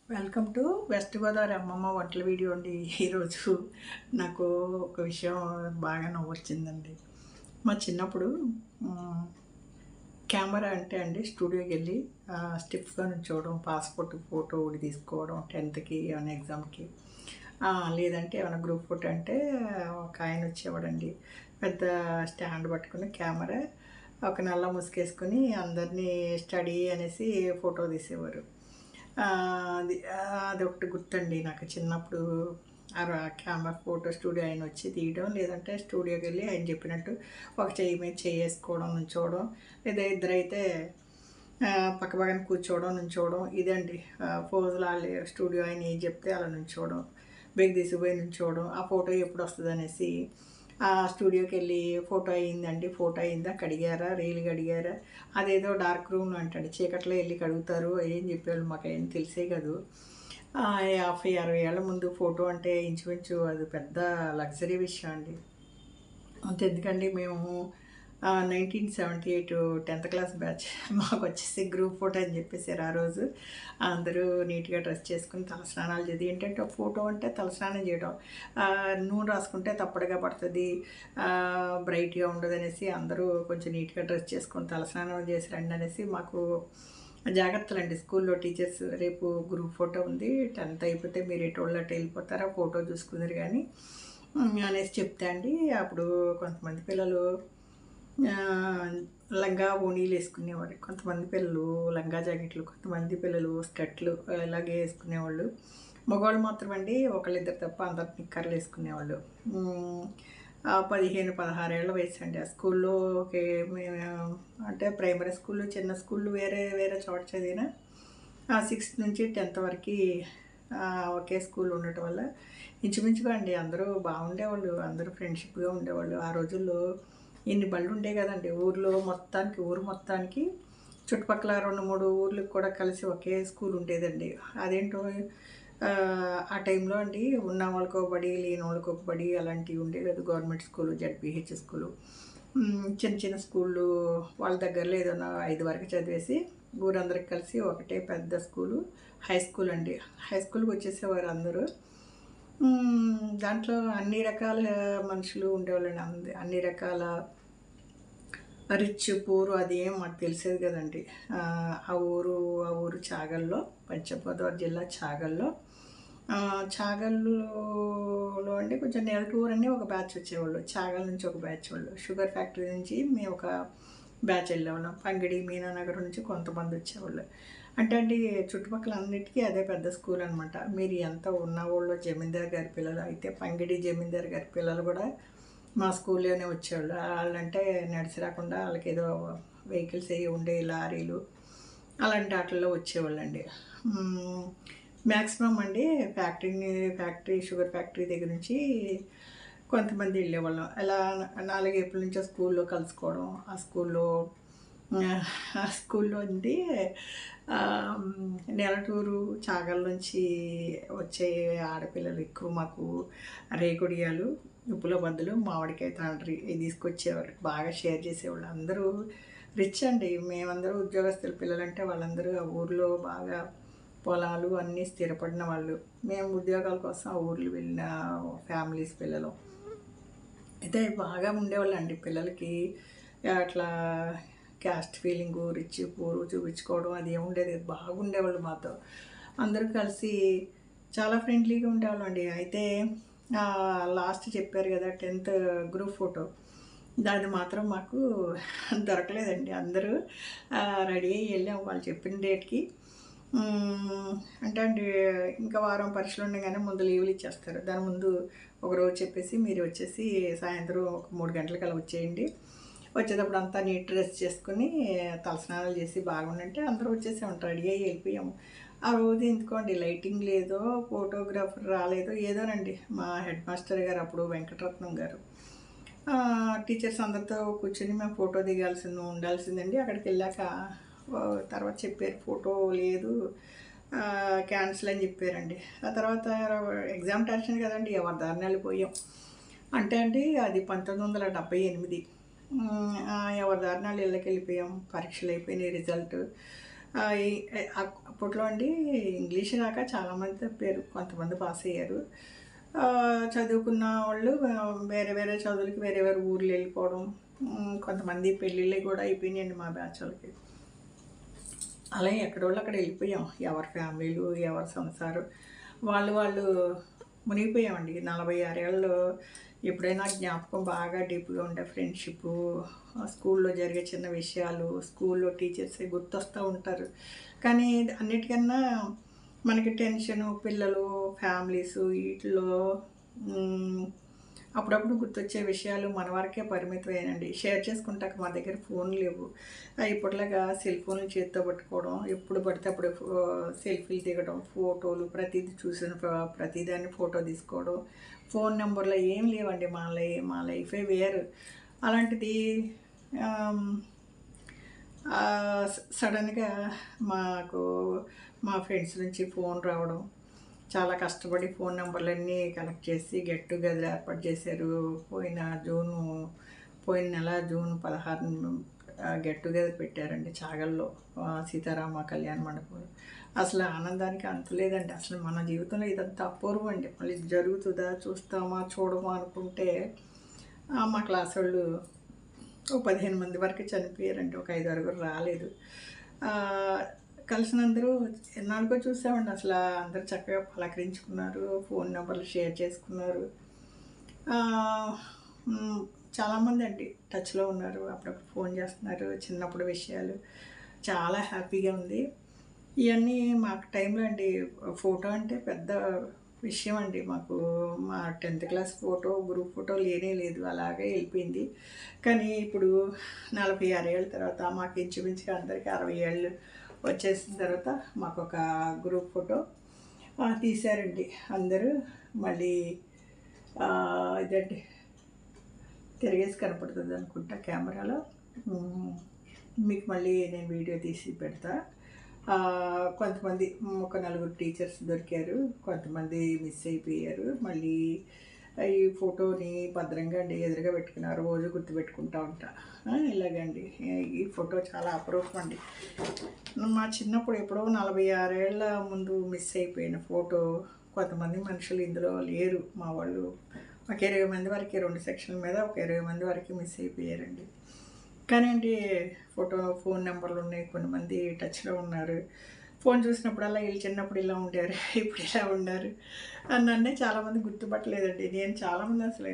Welcome to west Godavari అమ్మమ్మ వంటల video అండి. ఈరోజు నాకు ఒక విషయం బాగా నవ్వొచ్చిందండి. మా చిన్నప్పుడు కెమెరా అంటే అండి స్టూడియోకి వెళ్ళి స్టిఫ్గా నుంచోవడం, పాస్పోర్ట్ ఫోటో ఒకటి తీసుకోవడం 10th ఏమైనా ఎగ్జామ్కి, లేదంటే ఏమైనా గ్రూప్ ఫోటో అంటే ఒక ఆయన వచ్చేవాడండి. పెద్ద స్టాండ్ పట్టుకుని కెమెరా ఒక నల్ల ముసుగేసుకొని అందరినీ స్టడీ అనేసి ఫోటో తీసేవారు. అదొకటి గుర్తండి నాకు చిన్నప్పుడు. కెమెరా ఫోటో స్టూడియో ఆయన వచ్చి తీయడం, లేదంటే స్టూడియోకి వెళ్ళి ఆయన చెప్పినట్టు ఒక చెయ్యి మీద వేసుకోవడం, నుంచోవడం, లేదా ఇద్దరైతే పక్క పక్కన కూర్చోవడం, నుంచోవడం. ఇదండి పోజులు. వాళ్ళు స్టూడియో ఆయన ఏం చెప్తే అలా నుంచోవడం, బెగ్ తీసిపోయి నుంచోవడం. ఆ ఫోటో ఎప్పుడు వస్తుంది అనేసి ఆ స్టూడియోకి వెళ్ళి ఫోటో అయిందండి, ఫోటో అయిందా, కడిగారా, రీలు కడిగారా, అదేదో డార్క్ రూమ్ అంటండి, చీకట్లో వెళ్ళి కడుగుతారు ఏం చెప్పేవాళ్ళు, మాకు ఏం తెలిసే కాదు. 50-60 ఏళ్ళ ముందు ఫోటో అంటే ఇంచుమించు అది పెద్ద లగ్జరీ విషయం అండి. అంతెందుకండి, మేము 1978 10th క్లాస్ బ్యాచ్. మాకు వచ్చేసి గ్రూప్ ఫోటో అని చెప్పేసారు ఆ రోజు. అందరూ నీట్గా డ్రెస్ చేసుకుని తలస్నానాలు చేసి, ఏంటంటే ఫోటో అంటే తలస్నానం చేయడం, నూనె రాసుకుంటే తప్పడుగా పడుతుంది, బ్రైట్గా ఉండదు అనేసి అందరూ కొంచెం నీట్గా డ్రెస్ చేసుకొని తలస్నానం చేసి రండి అనేసి మాకు జాగ్రత్తలండి. స్కూల్లో టీచర్స్, రేపు గ్రూప్ ఫోటో ఉంది, 10th అయిపోతే మీరు ఎటోళ్ళు అటు వెళ్ళిపోతారా, ఫోటో చూసుకుందరు కానీ అనేసి చెప్తే అండి. అప్పుడు కొంతమంది పిల్లలు లంగా ఓణీలు వేసుకునేవాడు, కొంతమంది పిల్లలు లంగా జాకెట్లు, కొంతమంది పిల్లలు స్కర్ట్లు ఇలాగే వేసుకునేవాళ్ళు. మగవాళ్ళు మాత్రం అండి ఒకళ్ళిద్దరు తప్ప అందరు నిక్కర్లు వేసుకునేవాళ్ళు. 15-16 ఏళ్ళ వయసు అండి. ఆ స్కూల్లో మేము అంటే ప్రైమరీ స్కూళ్ళు, చిన్న స్కూళ్ళు వేరే వేరే చోట చదివిన 6th నుంచి 10th వరకు ఒకే స్కూల్ ఉండటం వల్ల ఇంచుమించుగా అండి అందరూ బాగుండేవాళ్ళు, అందరూ ఫ్రెండ్షిప్గా ఉండేవాళ్ళు. ఆ రోజుల్లో ఇన్ని బళ్ళు ఉండే కదండి ఊరు మొత్తానికి చుట్టుపక్కల 2-3 ఊర్లకు కూడా కలిసి ఒకే స్కూల్ ఉండేదండి. అదేంటో ఆ టైంలో అండి ఉన్న వాళ్ళకో బడి, లేని వాళ్ళకో బడి అలాంటివి ఉండేవి కదా. గవర్నమెంట్ స్కూలు, జడ్పీహెచ్ స్కూలు, చిన్న చిన్న స్కూళ్ళు వాళ్ళ దగ్గరలో ఏదైనా 5 వరకు చదివేసి ఊరందరికి కలిసి ఒకటే పెద్ద స్కూలు, హై స్కూల్ అండి. హై స్కూల్కి వచ్చేసేవారు అందరూ. దాంట్లో అన్ని రకాల మనుషులు ఉండేవాళ్ళండి. అన్ని రకాల రిచ్ పూర్ అది ఏం మాకు తెలిసేది కదండి. ఆ ఊరు చాగల్లో, పశ్చిమ గోదావరి జిల్లా చాగల్లో. చాగల్లులో అండి కొంచెం నెలటూరు అని ఒక బ్యాచ్ వచ్చేవాళ్ళు, చాగల్ నుంచి ఒక బ్యాచ్ వాళ్ళు, షుగర్ ఫ్యాక్టరీ నుంచి మేము ఒక బ్యాచ్ వెళ్ళేవాళ్ళం, పంగిడి మీనానగర్ నుంచి కొంతమంది వచ్చేవాళ్ళు. అంటే అండి చుట్టుపక్కల అన్నిటికీ అదే పెద్ద స్కూల్ అనమాట. మీరు ఎంత ఉన్నవాళ్ళు జమీందార్ గారి పిల్లలు అయితే, పంగిడి జమీందార్ గారి పిల్లలు కూడా మా స్కూల్లోనే వచ్చేవాళ్ళు. వాళ్ళంటే నడిచి రాకుండా వాళ్ళకి ఏదో వెహికల్స్ అవి ఉండే, లారీలు అలాంటి వాటిల్లో వచ్చేవాళ్ళండి. మ్యాక్సిమం అండి ఫ్యాక్టరీ షుగర్ ఫ్యాక్టరీ దగ్గర నుంచి కొంతమంది వెళ్ళేవాళ్ళం. అలా 4 ఏప్రిల్ నుంచో స్కూల్లో కలుసుకోవడం. ఆ స్కూల్లో ఉండి నెలటూరు చాగల్ నుంచి వచ్చే ఆడపిల్లలు ఎక్కువ మాకు రేగుడియాలు, ఉప్పుల బద్దలు, మామిడికాయ తాండ్రి ఇవి తీసుకొచ్చేవారు, బాగా షేర్ చేసేవాళ్ళు. అందరూ రిచ్ అండి. మేమందరూ ఉద్యోగస్తుల పిల్లలంటే వాళ్ళందరూ ఆ ఊర్లో బాగా పొలాలు అన్నీ స్థిరపడిన వాళ్ళు. మేము ఉద్యోగాల కోసం ఆ ఊర్లు వెళ్ళిన ఫ్యామిలీస్ పిల్లలు అయితే బాగా ఉండేవాళ్ళు అండి. పిల్లలకి అట్లా క్యాస్ట్ ఫీలింగు, రిచ్ పూర్ చూపించుకోవడం అది ఏముండేది, బాగుండేవాళ్ళు మాతో. అందరూ కలిసి చాలా ఫ్రెండ్లీగా ఉండేవాళ్ళం అండి. అయితే లాస్ట్ చెప్పారు కదా 10th గ్రూప్ ఫోటో, దాన్ని మాత్రం మాకు దొరకలేదండి. అందరూ రెడీ అయ్యి వెళ్ళాము వాళ్ళు చెప్పిన డేట్కి. అంటే అండి ఇంకా వారం పరీక్షలు ఉండగానే ముందు లీవులు ఇచ్చేస్తారు. దాని ముందు ఒకరోజు చెప్పేసి మీరు వచ్చేసి సాయంత్రం ఒక 3 గంటలకల్లా వచ్చేయండి, వచ్చేటప్పుడు అంతా నీట్ డ్రెస్ చేసుకుని తలస్నానాలు చేసి బాగుండంటే అందరూ వచ్చేసాము, రెడీ అయ్యి వెళ్ళిపోయాము. ఆ రోజు ఎందుకోండి లైటింగ్ లేదో, ఫోటోగ్రాఫర్ రాలేదో ఏదోనండి, మా హెడ్ మాస్టర్ గారు అప్పుడు వెంకటరత్నం గారు టీచర్స్ అందరితో కూర్చొని మేము ఫోటో ఉండాల్సిందండి. అక్కడికి వెళ్ళాక తర్వాత చెప్పారు ఫోటో లేదు, క్యాన్సిల్ అని చెప్పారండి. ఆ తర్వాత ఎగ్జామ్ టెన్షన్ కదండి, ఎవరి దారిని వెళ్ళిపోయాం. అంటే అండి అది 1978. ఎవరి దారిని వాళ్ళు ఇళ్ళకి వెళ్ళిపోయాం. పరీక్షలు అయిపోయినాయి, రిజల్ట్ అప్పట్లో అండి ఇంగ్లీష్ రాక చాలామంది తప్పారు, కొంతమంది పాస్ అయ్యారు. చదువుకున్న వాళ్ళు వేరే వేరే చదువులకి వేరే వేరే ఊర్లు వెళ్ళిపోవడం, కొంతమంది పెళ్ళిళ్ళు కూడా అయిపోయినాయండి మా బ్యాచ్ వాళ్ళకి. అలా ఎక్కడోళ్ళు అక్కడ వెళ్ళిపోయాం, ఎవరి ఫ్యామిలీలు ఎవరి సంసారం వాళ్ళు వాళ్ళు మునిగిపోయామండి. 46 ఏళ్ళు ఎప్పుడైనా జ్ఞాపకం బాగా డీప్గా ఉండే ఫ్రెండ్షిప్, స్కూల్లో జరిగే చిన్న విషయాలు, స్కూల్లో టీచర్స్ గుర్తొస్తూ ఉంటారు. కానీ అన్నిటికన్నా మనకి టెన్షను, పిల్లలు, ఫ్యామిలీస్ వీటిలో అప్పుడప్పుడు గుర్తొచ్చే విషయాలు మన వరకే పరిమితమేనండి. షేర్ చేసుకుంటాక మా దగ్గర ఫోన్లు లేవు. ఇప్పటిలాగా సెల్ ఫోన్లు చేతితో పట్టుకోవడం, ఎప్పుడు పడితే అప్పుడు సెల్ఫీలు దిగడం, ఫోటోలు ప్రతిదీ చూసిన ప్రతిదాన్ని ఫోటో తీసుకోవడం, ఫోన్ నెంబర్లు ఏం లేవండి. మా లైఫే వేరు. అలాంటిది సడన్గా మాకు మా ఫ్రెండ్స్ నుంచి ఫోన్ రావడం, చాలా కష్టపడి ఫోన్ నెంబర్లన్నీ కలెక్ట్ చేసి గెట్ టుగెదర్ ఏర్పాటు చేశారు. పోయిన నెల జూన్ 16 గెట్ టుగెదర్ పెట్టారండి చాగల్లో, సీతారామ కళ్యాణ మండపంలో. అసలు ఆనందానికి అంతులేదండి. అసలు మన జీవితంలో ఇదంతా అపూర్వం అండి. మళ్ళీ జరుగుతుందా, చూస్తామా, చూడమా అనుకుంటే మా క్లాస్ వాళ్ళు 15 మంది వరకు చనిపోయారండి, ఒక 5 రాలేదు. కలిసినందరూ ఎన్నాళ్ళకో చూసామండి. అసలు అందరూ చక్కగా పలకరించుకున్నారు, ఫోన్ నెంబర్లు షేర్ చేసుకున్నారు. చాలామంది అండి టచ్లో ఉన్నారు, అప్పుడప్పుడు ఫోన్ చేస్తున్నారు, చిన్నప్పుడు విషయాలు. చాలా హ్యాపీగా ఉంది. ఇవన్నీ మాకు టైంలో అండి ఫోటో అంటే పెద్ద విషయం అండి. మాకు మా 10th class photo, group photo లేనే లేదు, అలాగే వెళ్ళిపోయింది. కానీ ఇప్పుడు 46 ఏళ్ళ తర్వాత మాకు ఇంచుమించుగా అందరికీ 60 ఏళ్ళు వచ్చేసిన తర్వాత మాకు ఒక గ్రూప్ ఫోటో తీశారండి అందరూ. మళ్ళీ ఇదండి తిరిగేసి కనపడుతుంది అనుకుంటా కెమెరాలో. మీకు మళ్ళీ నేను వీడియో తీసి పెడతా. కొంతమంది ఒక 4 టీచర్స్ దొరికారు, కొంతమంది మిస్ అయిపోయారు. మళ్ళీ ఈ ఫోటోని భద్రంగా అండి ఎదురుగా పెట్టుకున్నారు, రోజు గుర్తుపెట్టుకుంటూ ఉంటా. ఇలాగండి ఈ ఫోటో చాలా అపరూపం అండి. మా చిన్నప్పుడు ఎప్పుడో 46 ఏళ్ళ ముందు మిస్ అయిపోయిన ఫోటో. కొంతమంది మనుషులు ఇందులో లేరు, మా వాళ్ళు ఒక 20 మంది వరకు 2 సెక్షన్ల మీద ఒక 20 మంది వరకు మిస్ అయిపోయారండి. కానీ అండి ఫోన్ నెంబర్లు ఉన్నాయి, కొంతమంది టచ్లో ఉన్నారు. ఫోన్ చూసినప్పుడల్లా వీళ్ళు చిన్నప్పుడు ఇలా ఉండారు, ఇప్పుడు ఇలా ఉన్నారు నన్నే చాలామంది గుర్తుపట్టలేదండి. నేను చాలామంది అసలు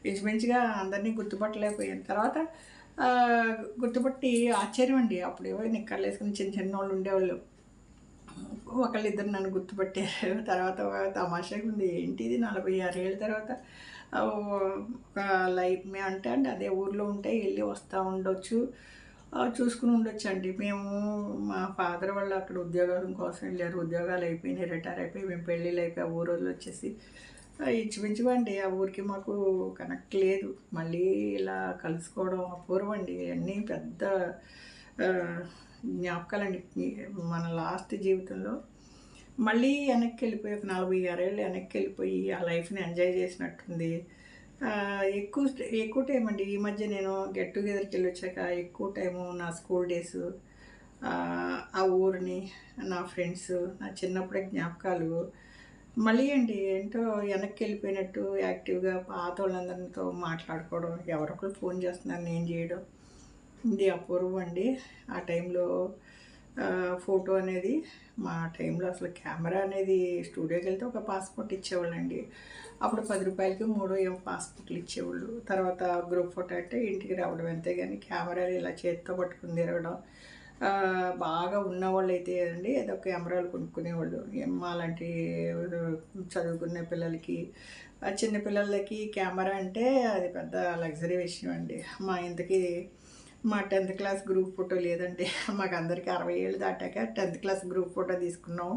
ఇంచుమించుగా అందరినీ గుర్తుపట్టలేకపోయాను. తర్వాత గుర్తుపట్టి ఆశ్చర్యం అండి. అప్పుడు ఏవో నిక్కర్లు వేసుకుని చిన్న చిన్న వాళ్ళు ఉండేవాళ్ళు, ఒకళ్ళిద్దరు నన్ను గుర్తుపట్టారు. తర్వాత తమాషాగా ఉంది, ఏంటిది 46 ఏళ్ళ తర్వాత ఒక లైఫ్ అంటే అండి అదే ఊర్లో ఉంటే వెళ్ళి వస్తూ ఉండొచ్చు, చూసుకుని ఉండొచ్చు అండి. మేము మా ఫాదర్ వాళ్ళు అక్కడ ఉద్యోగం కోసం వెళ్ళారు, ఉద్యోగాలు అయిపోయినాయి, రిటైర్ అయిపోయి మేము పెళ్ళిళ్ళు అయిపోయి ఆ ఊరోళ్ళు వచ్చేసి ఇంచుమించుగా అండి ఆ ఊరికి మాకు కనెక్ట్ లేదు. మళ్ళీ ఇలా కలుసుకోవడం అపూర్వం అండి. అన్నీ పెద్ద జ్ఞాపకాలండి. మన లాస్ట్ జీవితంలో మళ్ళీ వెనక్కి వెళ్ళిపోయి ఒక 46 ఏళ్ళు వెనక్కి వెళ్ళిపోయి ఆ లైఫ్ని ఎంజాయ్ చేసినట్టుంది. ఎక్కువ ఎక్కువ టైం అండి ఈ మధ్య నేను గెట్ టుగెదర్కి వెళ్ళి వచ్చాక ఎక్కువ టైము నా స్కూల్ డేస్, ఆ ఊరిని, నా ఫ్రెండ్స్, నా చిన్నప్పుడే జ్ఞాపకాలు మళ్ళీ అండి ఏంటో వెనక్కి వెళ్ళిపోయినట్టు యాక్టివ్గా పాత వాళ్ళందరితో మాట్లాడుకోవడం, ఎవరొకరు ఫోన్ చేస్తున్నారు నేను చేయడం, ఇది అపూర్వం అండి. ఆ టైంలో ఫోటో అనేది మా టైంలో అసలు కెమెరా అనేది స్టూడియోకి వెళ్తే ఒక పాస్పోర్ట్ ఇచ్చేవాళ్ళండి. అప్పుడు 10 రూపాయలకి 3 ఏమో పాస్పోర్ట్లు ఇచ్చేవాళ్ళు. తర్వాత గ్రూప్ ఫోటో అంటే ఇంటికి రావడం అంతే, కానీ కెమెరాలు ఇలా చేతితో పట్టుకుని తిరగడం. బాగా ఉన్నవాళ్ళు అయితే అండి ఏదో కెమెరాలు కొనుక్కునేవాళ్ళు. మాలాంటి చదువుకునే పిల్లలకి, చిన్న పిల్లలకి కెమెరా అంటే అది పెద్ద లగ్జరీ విషయం అండి. మా 10th క్లాస్ గ్రూప్ ఫోటో లేదండి. మాకు అందరికీ 60 ఏళ్ళు దాటాక 10th క్లాస్ గ్రూప్ ఫోటో తీసుకున్నాం.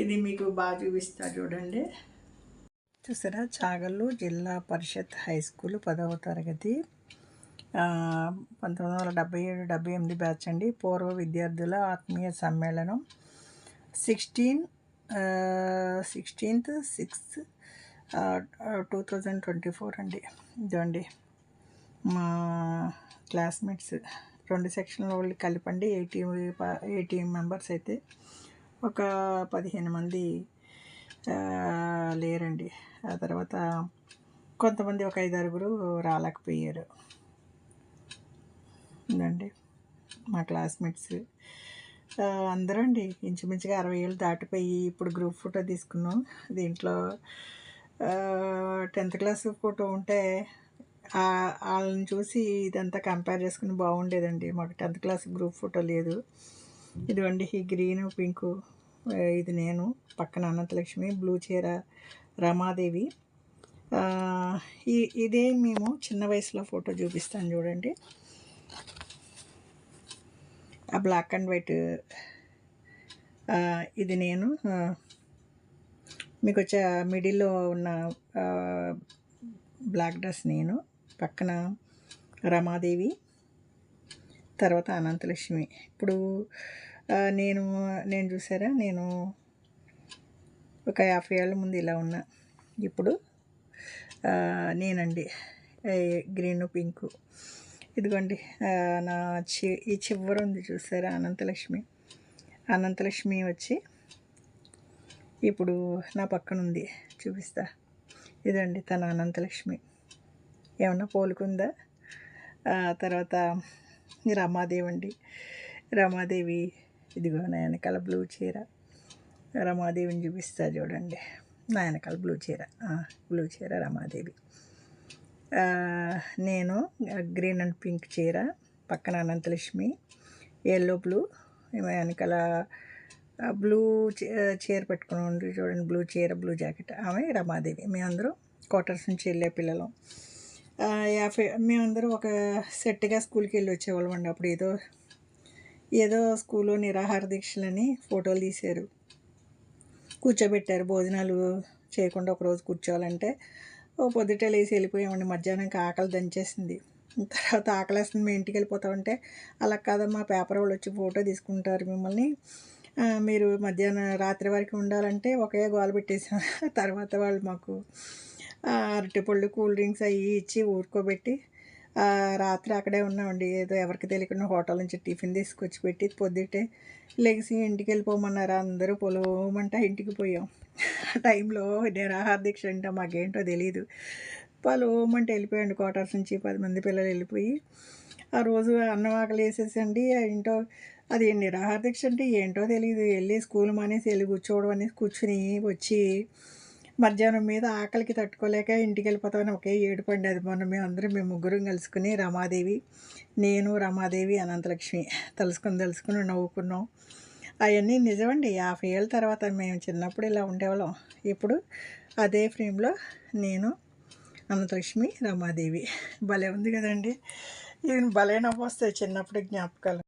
ఇది మీకు బాగా చూపిస్తా చూడండి. చూసారా, చాగల్లు జిల్లా పరిషత్ హై స్కూల్ 10వ తరగతి 1977-78 బ్యాచ్ అండి. పూర్వ విద్యార్థుల ఆత్మీయ సమ్మేళనం 16th 6th 2024 అండి. ఇదండి మా క్లాస్మేట్స్ 2 సెక్షన్ల వాళ్ళు కలిపండి 80 మెంబర్స్ అయితే ఒక 15 మంది లేరండి. ఆ తర్వాత కొంతమంది ఒక 5-6 రాలేకపోయారు. ఉందండి మా క్లాస్మేట్స్ అందరూ అండి ఇంచుమించుగా 60 ఏళ్ళు దాటిపోయి ఇప్పుడు గ్రూప్ ఫోటో తీసుకున్నాం. దీంట్లో 10th క్లాస్ ఫోటో ఉంటే వాళ్ళని చూసి ఇదంతా కంపేర్ చేసుకుని బాగుండేదండి. మాకు 10th క్లాస్ గ్రూప్ ఫోటో లేదు. ఇదిగోండి ఈ గ్రీను పింకు ఇది నేను, పక్కన అనంతలక్ష్మి, బ్లూ చీర రమాదేవి. ఇదే మేము చిన్న వయసులో ఫోటో చూపిస్తాను చూడండి. ఆ బ్లాక్ అండ్ వైట్ ఇది నేను. మీకు వచ్చే మిడిల్లో ఉన్న బ్లాక్ డ్రెస్ నేను, పక్కన రమాదేవి, తర్వాత అనంతలక్ష్మి. ఇప్పుడు నేను చూసారా, నేను ఒక 50 ఏళ్ళ ముందు ఇలా ఉన్నా. ఇప్పుడు నేనండి గ్రీను పింకు. ఇదిగోండి నా ఈ చివర ఉంది చూసారా అనంతలక్ష్మి వచ్చి ఇప్పుడు నా పక్కన ఉంది, చూపిస్తా. ఇదండి తన అనంతలక్ష్మి. ఏమన్నా పోలుకుందా? తర్వాత రమాదేవి అండి. రమాదేవి ఇదిగో నా వెనకాల బ్లూ చీర. రమాదేవిని చూపిస్తా చూడండి, నా వెనకాల బ్లూ చీర రమాదేవి. నేను గ్రీన్ అండ్ పింక్ చీర, పక్కన అనంతలక్ష్మి, ఎల్లో బ్లూ, వెనకాల బ్లూ చీర పెట్టుకుని ఉంది చూడండి, బ్లూ చీర బ్లూ జాకెట్, ఆమె రమాదేవి. మేమందరం క్వార్టర్స్ నుంచి వెళ్ళే పిల్లలం. మేమందరం ఒక సెట్గా స్కూల్కి వెళ్ళి వచ్చేవాళ్ళం అండి. అప్పుడు ఏదో స్కూల్లో నిరాహార దీక్షలని ఫోటోలు తీశారు, కూర్చోబెట్టారు. భోజనాలు చేయకుండా ఒకరోజు కూర్చోవాలంటే పొద్దుటే లేసి వెళ్ళిపోయామండి. మధ్యాహ్నంకి ఆకలి దంచేసింది. తర్వాత ఆకలేస్తుంది, మేము ఇంటికి వెళ్ళిపోతామంటే అలా కాదమ్మా, పేపర్ వాళ్ళు వచ్చి ఫోటో తీసుకుంటారు మిమ్మల్ని, మీరు రాత్రి వరకు ఉండాలంటే ఒకే గోల పెట్టేసాం. తర్వాత వాళ్ళు మాకు అరటిపళ్ళు, కూల్ డ్రింక్స్ అవి ఇచ్చి ఊరుకోబెట్టి రాత్రి అక్కడే ఉన్నామండి. ఏదో ఎవరికి తెలియకుండా హోటల్ నుంచి టిఫిన్ తీసుకొచ్చి పెట్టి పొద్దుటే లెగిసి ఇంటికి వెళ్ళిపోమన్నారు. అందరూ పొలవమంటే ఇంటికి పోయాం. ఆ టైంలో నిరాహార దీక్ష అంటే మాకేంటో తెలియదు. పొలవమంటే వెళ్ళిపోయండి. క్వార్టర్స్ నుంచి 10 మంది పిల్లలు వెళ్ళిపోయి ఆ రోజు అన్నం ఆకలి వేసేసండి. ఏంటో అది నిరాహార దీక్ష అంటే ఏంటో తెలియదు. వెళ్ళి స్కూల్ మానేసి వెళ్ళి కూర్చోవడం అనేసి కూర్చుని వచ్చి మధ్యాహ్నం మీద ఆకలికి తట్టుకోలేక ఇంటికి వెళ్ళిపోతామని ఒకే ఏడుపండి. అది మేము ముగ్గురం కలుసుకుని నేను రమాదేవి అనంతలక్ష్మి తలుసుకుని నవ్వుకున్నాం. అవన్నీ నిజమండి. 50 ఏళ్ళ తర్వాత మేము చిన్నప్పుడు ఇలా ఉండేవాళ్ళం. ఇప్పుడు అదే ఫ్రేమ్లో నేను, అనంతలక్ష్మి, రమాదేవి. భలే ఉంది కదండి. ఈయన భలే నవ్వు వస్తాయి చిన్నప్పుడు జ్ఞాపకాలు.